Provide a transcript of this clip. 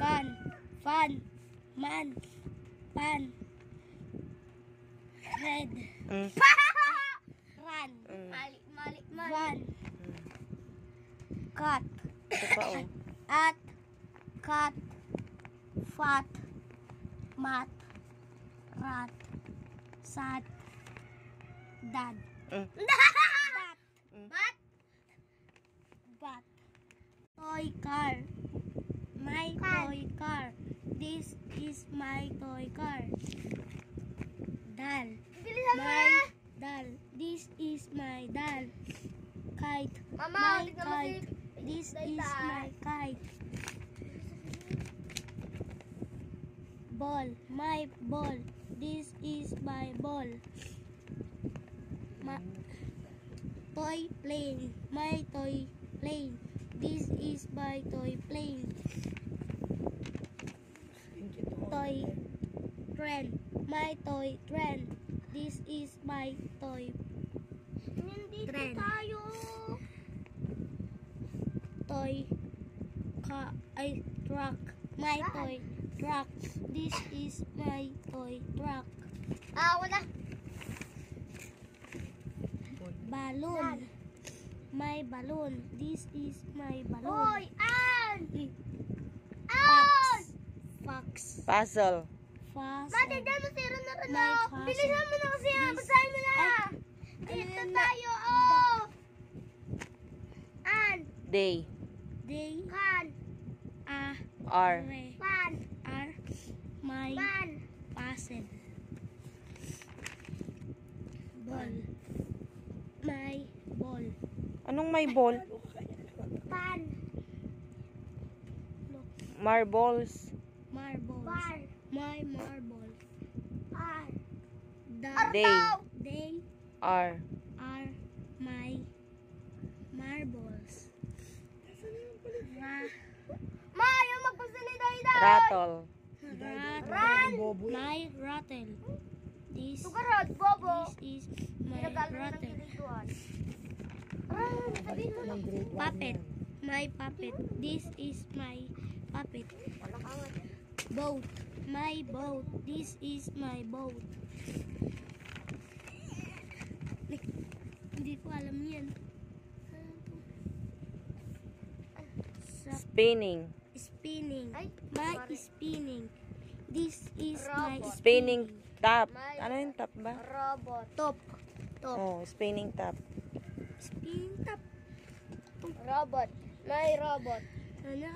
Can. Fan. Man. Pan. Red. Run. Mali. Van. Cut. Ito pa, oh. At. Cat. Fat. Mat. Rat. Sat. Dad. Bat. Bat. Bat. Toy car. My toy car. This is my toy car. Dal. Bilisan mo My na. dal. This is my dal. Kite. Mama, My tignan mo si kite. This Dayta. is my kite. Ball. My ball. This is my ball. Toy plane. My toy plane. This is my toy plane. Toy train. My toy train. This is my toy Nandito Tren. tayo. toy truck. My toy truck. This is my toy truck. Wala. Balloon. My balloon. This is my balloon. Hoy, An! Fox. Fox. Puzzle. Fast. Mate, dyan mo si Ron na Ron. My puzzle. Bilisan mo na kasi. This- Basahin mo na. Ay, Dito ano tayo, An. Day. Day. Kan. R. Pan. R. My Pan. puzzle. Ball. My ball. Anong may ball? Pan. Marbles. Marbles. Bar. My marbles. R. Day. They R. are my marbles. Ma, yung magpasalita daw. Rattle. My rattle. This Tugarot, Bobo. is my Pinagalo ng rattle. kilituan. Puppet. My puppet. This is my puppet. Boat. My boat. This is my boat. Hindi ko alam yan. Spinning. Spinning. Ay, My sorry. spinning. This is my Robot. Spinning top. Ano yung top ba? Robot. top. Top. Oh, spinning top. Spinning top. Robot. May robot. Ano?